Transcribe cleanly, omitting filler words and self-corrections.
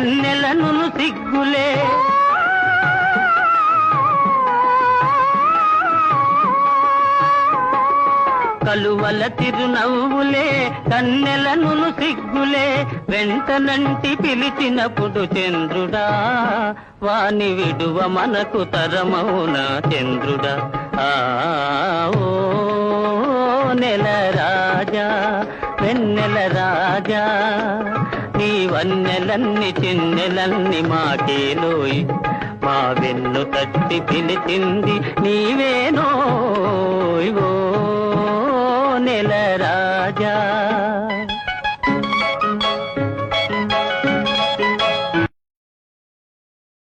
కన్నెలను సిగ్గులే కలువల తిరునవ్వులే కన్నెలను సిగ్గులే వెంటనంటి పిలిచినప్పుడు చంద్రుడా వాని విడువ మనకు తరమౌనా చంద్రుడా ఓ నెల రాజా వెన్నెల రాజా నీ వన్నెలన్ని చిన్నెలన్ని మాకేలోయ్ మా వెన్ను తట్టి పిలిచింది నీవేనోయ్ ఓ నెల